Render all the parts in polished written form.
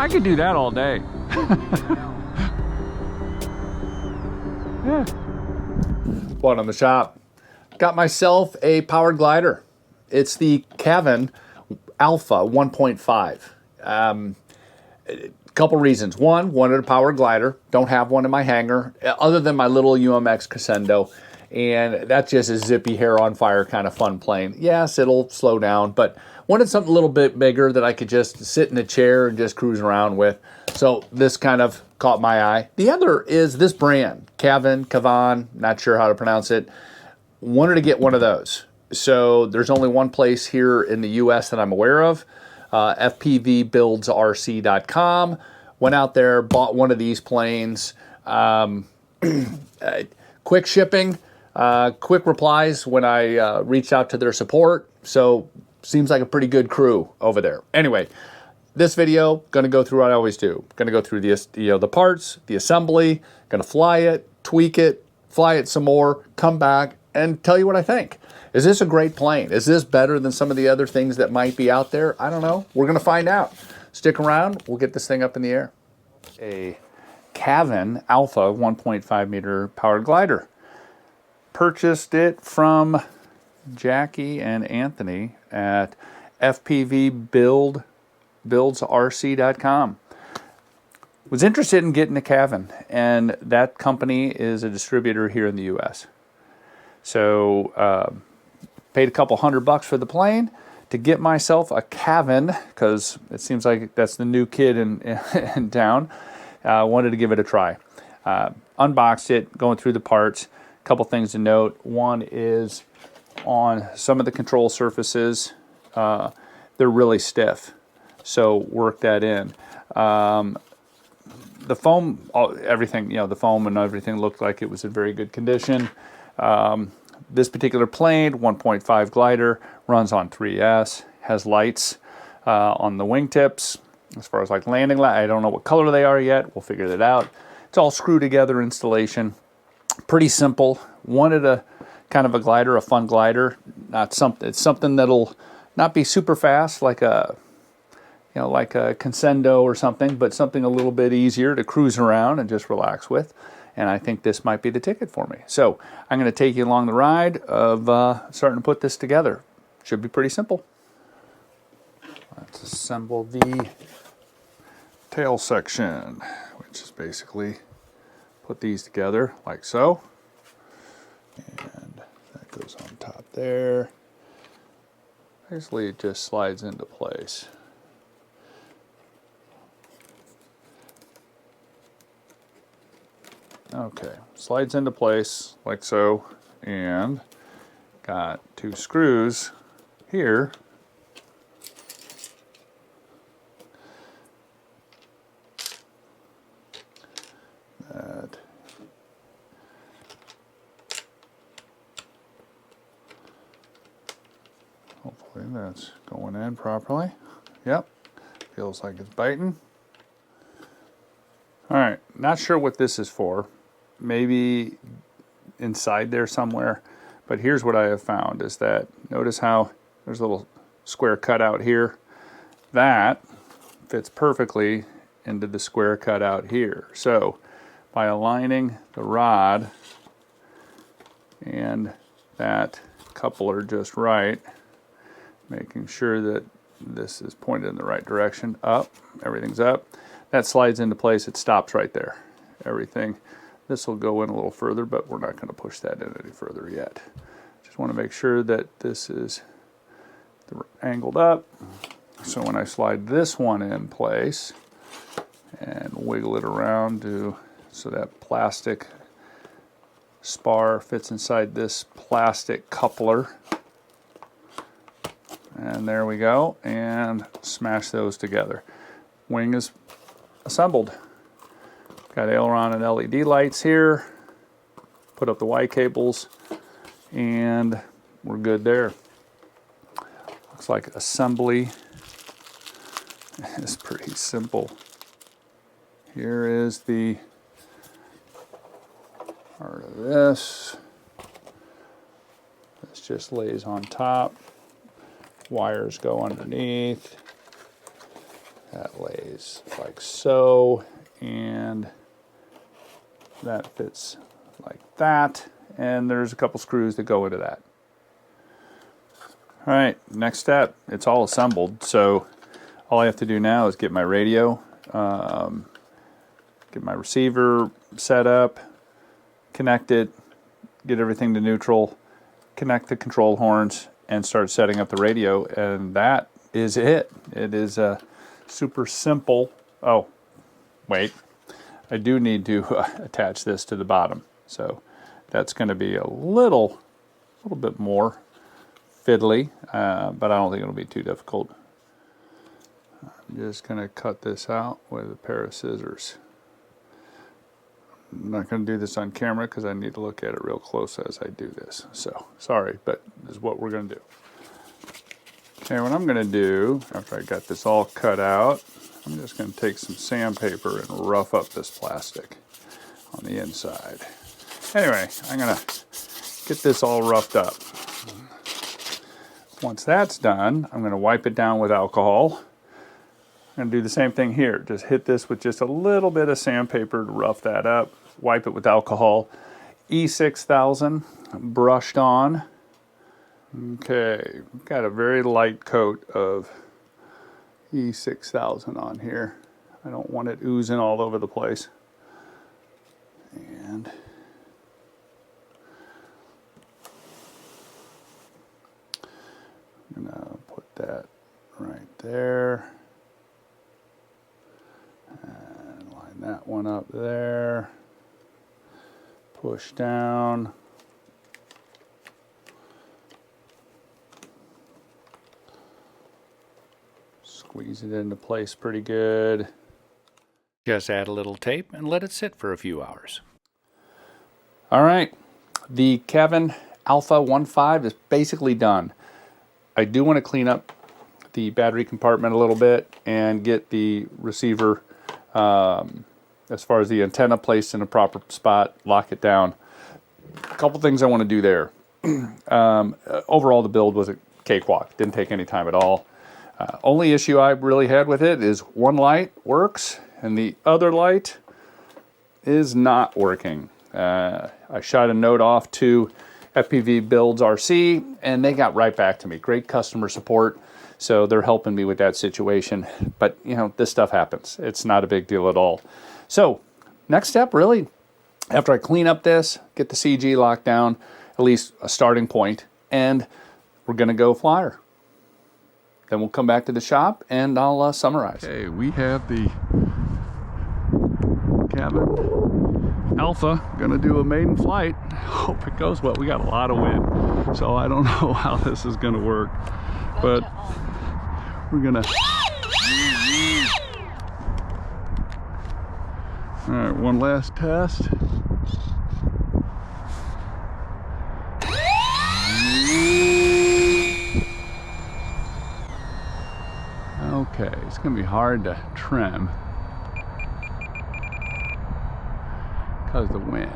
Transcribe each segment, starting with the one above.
I could do that all day. Yeah. Bought on the shop. Got myself a powered glider. It's the Kavan Alpha 1.5. Couple reasons. One, wanted a powered glider. Don't have one in my hangar, other than my little UMX Crescendo. And that's just a zippy, hair on fire kind of fun plane. Yes, it'll slow down, but wanted something a little bit bigger that I could just sit in a chair and just cruise around with. So this kind of caught my eye. The other is this brand, Kavan, not sure how to pronounce it. Wanted to get one of those. So there's only one place here in the US that I'm aware of, fpvbuildsrc.com. Went out there, bought one of these planes. Quick shipping, quick replies when I reached out to their support. So seems like a pretty good crew over there. Anyway, this video, gonna go through what I always do. Gonna go through the parts, the assembly, gonna fly it, tweak it, fly it some more, come back, and tell you what I think. Is this a great plane? Is this better than some of the other things that might be out there? I don't know. We're gonna find out. Stick around, we'll get this thing up in the air. A Kavan Alpha 1.5 meter powered glider. Purchased it from Jackie and Anthony at fpvbuildsrc.com. Was interested in getting a Kavan, and that company is a distributor here in the US. So paid a couple $100 for the plane to get myself a Kavan, because it seems like that's the new kid in town. Wanted to give it a try. Unboxed it, going through the parts. A couple things to note. One is on some of the control surfaces, they're really stiff. So work that in. The foam, everything, the foam and everything looked like it was in very good condition. This particular plane, 1.5 glider, runs on 3S, has lights on the wingtips. As far as like landing light, I don't know what color they are yet. We'll figure that out. It's all screw together installation. Pretty simple. Wanted a kind of a glider, a fun glider. It's something that'll not be super fast like a Crescendo or something, but something a little bit easier to cruise around and just relax with. And I think this might be the ticket for me. So I'm going to take you along the ride of starting to put this together. Should be pretty simple. Let's assemble the tail section, which is basically put these together like so. And that goes on top there. Basically it just slides into place. Okay, slides into place like so, and got two screws here that hopefully that's going in properly. Yep, feels like it's biting. All right, not sure what this is for. Maybe inside there somewhere, but here's what I have found is that, notice how there's a little square cutout here. That fits perfectly into the square cutout here. So by aligning the rod and that coupler just right, making sure that this is pointed in the right direction, up, everything's up, that slides into place. It stops right there. Everything. This will go in a little further, but we're not going to push that in any further yet. Just want to make sure that this is angled up. So when I slide this one in place and wiggle it around so that plastic spar fits inside this plastic coupler. And there we go, and smash those together. Wing is assembled. Got aileron and LED lights here. Put up the Y cables, and we're good there. Looks like assembly is pretty simple. Here is the part of this. This just lays on top. Wires go underneath. That lays like so, and that fits like that, and there's a couple screws that go into that. All right, next step, it's all assembled, so all I have to do now is get my radio, get my receiver set up, connect it, get everything to neutral, connect the control horns, and start setting up the radio, and that is it. It is super simple. Oh, wait. I do need to attach this to the bottom, so that's going to be a little bit more fiddly, but I don't think it'll be too difficult. I'm just going to cut this out with a pair of scissors. I'm not going to do this on camera because I need to look at it real close as I do this. So, sorry, but this is what we're going to do. Okay, what I'm going to do, after I got this all cut out, I'm just going to take some sandpaper and rough up this plastic on the inside. Anyway, I'm going to get this all roughed up. Once that's done, I'm going to wipe it down with alcohol. I'm going to do the same thing here. Just hit this with just a little bit of sandpaper to rough that up. Wipe it with alcohol. E6000 brushed on. Okay, got a very light coat of E6000 on here. I don't want it oozing all over the place. And I'm gonna put that right there. And line that one up there. Push down. Squeeze it into place pretty good. Just add a little tape and let it sit for a few hours. All right, the Kavan Alpha 1.5 is basically done. I do want to clean up the battery compartment a little bit and get the receiver, as far as the antenna, placed in a proper spot, lock it down. A couple things I want to do there. Overall, the build was a cakewalk. Didn't take any time at all. Only issue I really had with it is one light works and the other light is not working. I shot a note off to FPV Builds RC and they got right back to me. Great customer support, so they're helping me with that situation. But you know, this stuff happens. It's not a big deal at all. So next step, really, after I clean up this, get the CG locked down, at least a starting point, and we're gonna go flyer. Then we'll come back to the shop and I'll summarize. Okay, we have the Kavan Alpha gonna do a maiden flight. Hope it goes well. We got a lot of wind, so I don't know how this is gonna work, but we're gonna. All right, one last test. Okay, it's going to be hard to trim because of the wind.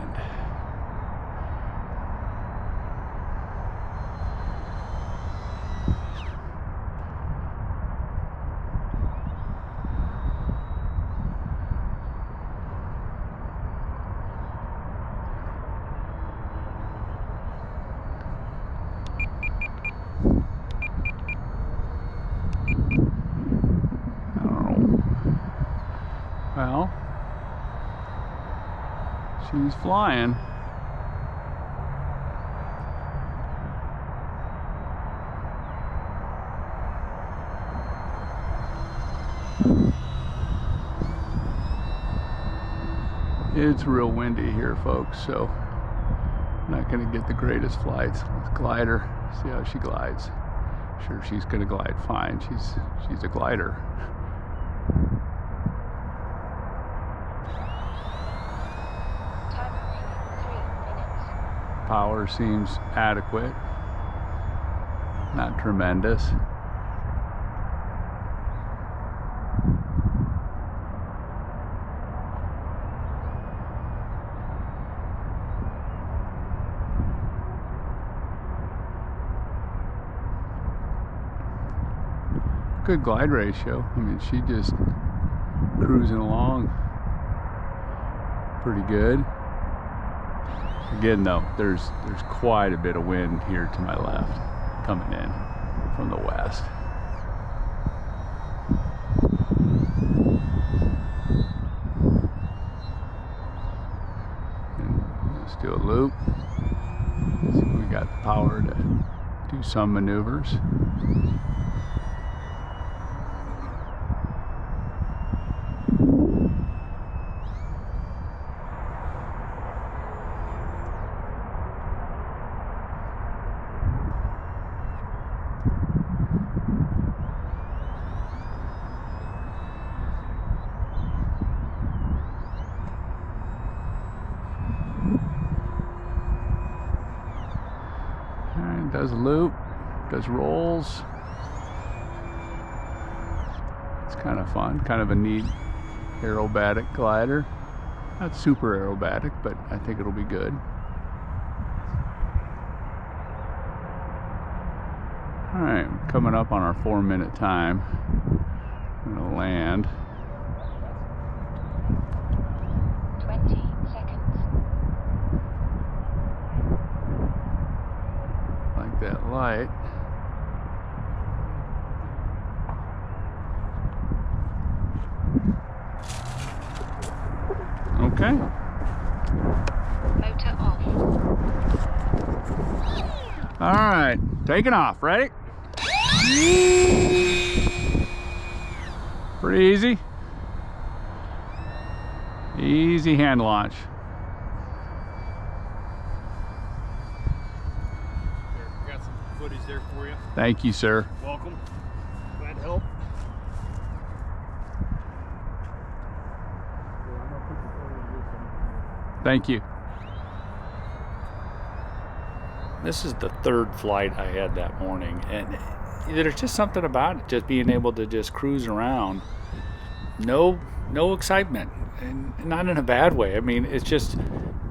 Well, she's flying. It's real windy here, folks, so I'm not going to get the greatest flights. Let's glide her, see how she glides. Sure, she's going to glide fine. She's a glider. Power seems adequate, not tremendous. Good glide ratio. I mean, she just cruising along pretty good. Again though, there's quite a bit of wind here to my left coming in from the west. And let's do a loop. See if we got the power to do some maneuvers. Does a loop, does rolls. It's kind of fun, kind of a neat aerobatic glider. Not super aerobatic, but I think it'll be good. All right, coming up on our 4-minute time. I'm gonna land. 20 seconds. Like that light. Okay. Motor off. All right, taking off. Ready? Pretty easy. Easy hand launch. Got some footage there for you. Thank you, sir. Welcome. Glad to help. Thank you. This is the third flight I had that morning, and there's just something about it, just being able to just cruise around. No excitement, and not in a bad way. I mean, it's just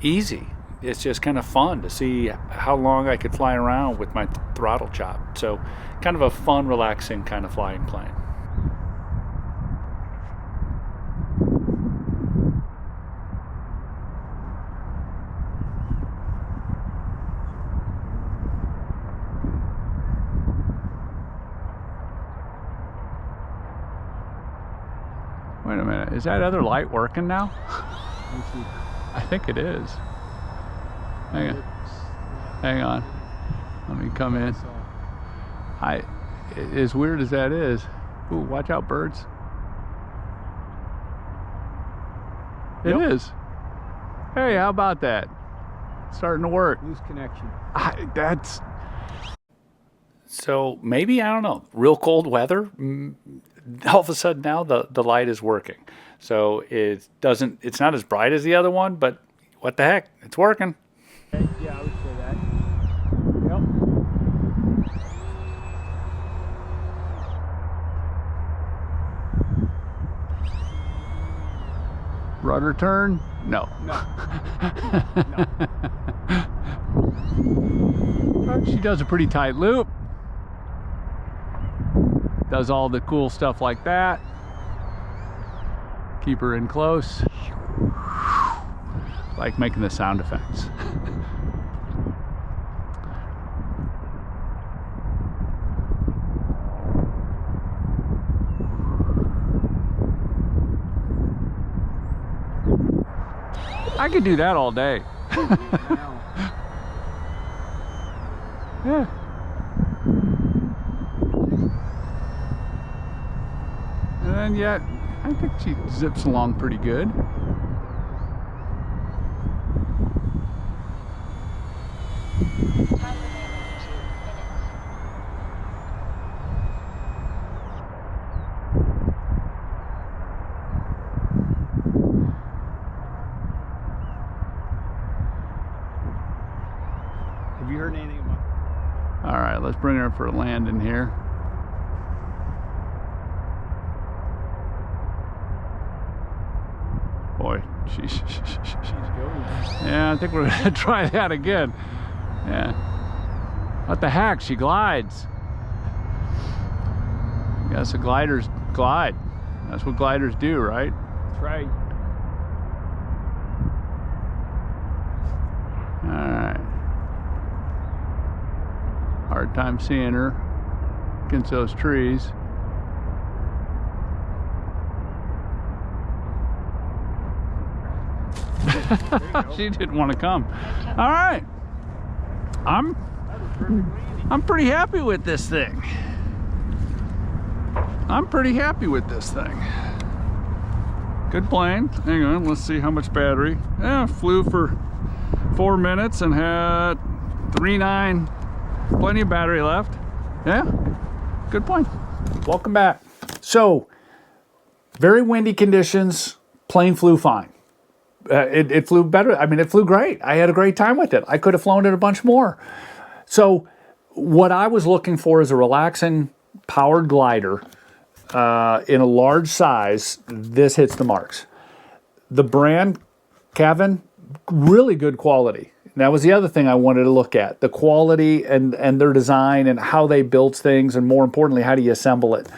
easy. It's just kind of fun to see how long I could fly around with my throttle chopped. So, kind of a fun, relaxing kind of flying plane. Wait a minute, is that other light working now? I think it is. Hang on. Hang on. Let me come in. As weird as that is. Ooh, watch out, birds. It is. Hey, how about that? Starting to work. Loose connection. That's... So maybe, I don't know, real cold weather, all of a sudden now the light is working. So it's not as bright as the other one, but what the heck, it's working. Yeah, I would say that. Yep. Rudder turn? No. No. She does a pretty tight loop. Does all the cool stuff like that. Keep her in close. Like making the sound effects. I could do that all day. Yeah. And then yet, I think she zips along pretty good. Time remaining 2 minutes. Have you heard anything about? All right, let's bring her up for a landing here. Boy, she's going. yeah, I think we're gonna try that again. Yeah. What the heck? She glides. Guess the gliders glide. That's what gliders do, right? That's right. Alright. Hard time seeing her against those trees. She didn't want to come. All right. I'm pretty happy with this thing. Good plane. Hang on, let's see how much battery. Yeah, flew for 4 minutes and had 3.9. Plenty of battery left. Yeah, good plane. Welcome back. So, very windy conditions, plane flew fine. It flew better. I mean, it flew great. I had a great time with it. I could have flown it a bunch more. So, what I was looking for is a relaxing powered glider in a large size. This hits the marks. The brand, Kavan, really good quality. And that was the other thing I wanted to look at. The quality and their design and how they built things, and more importantly, how do you assemble it.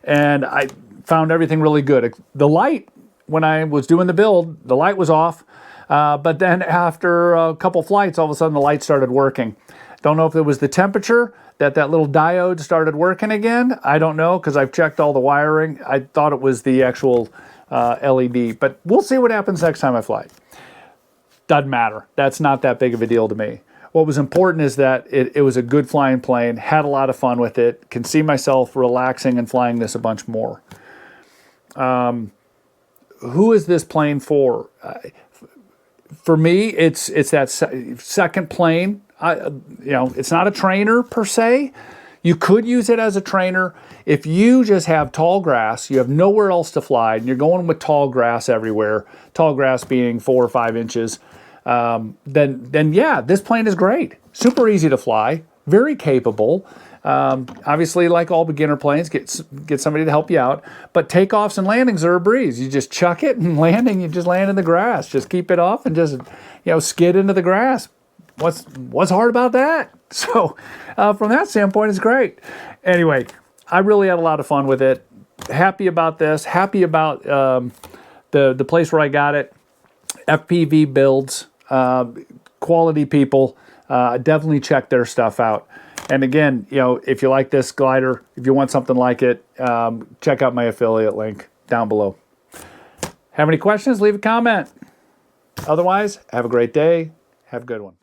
And I found everything really good. The light, when I was doing the build, the light was off. But then after a couple flights, all of a sudden the light started working. Don't know if it was the temperature that little diode started working again. I don't know, because I've checked all the wiring. I thought it was the actual LED. But we'll see what happens next time I fly. Doesn't matter. That's not that big of a deal to me. What was important is that it was a good flying plane, had a lot of fun with it, can see myself relaxing and flying this a bunch more. Who is this plane for? For me, it's that second plane. It's not a trainer per se. You could use it as a trainer. If you just have tall grass, you have nowhere else to fly, and you're going with tall grass everywhere, tall grass being 4 or 5 inches, then yeah, this plane is great. Super easy to fly, very capable. Obviously, like all beginner planes, get somebody to help you out. But takeoffs and landings are a breeze. You just chuck it, and landing, you just land in the grass. Just keep it off and just skid into the grass. What's hard about that? So from that standpoint, it's great. Anyway, I really had a lot of fun with it. Happy about this. Happy about the place where I got it. FPV Builds, quality people. Definitely check their stuff out. And again, if you like this glider, if you want something like it, check out my affiliate link down below. Have any questions? Leave a comment. Otherwise, have a great day. Have a good one.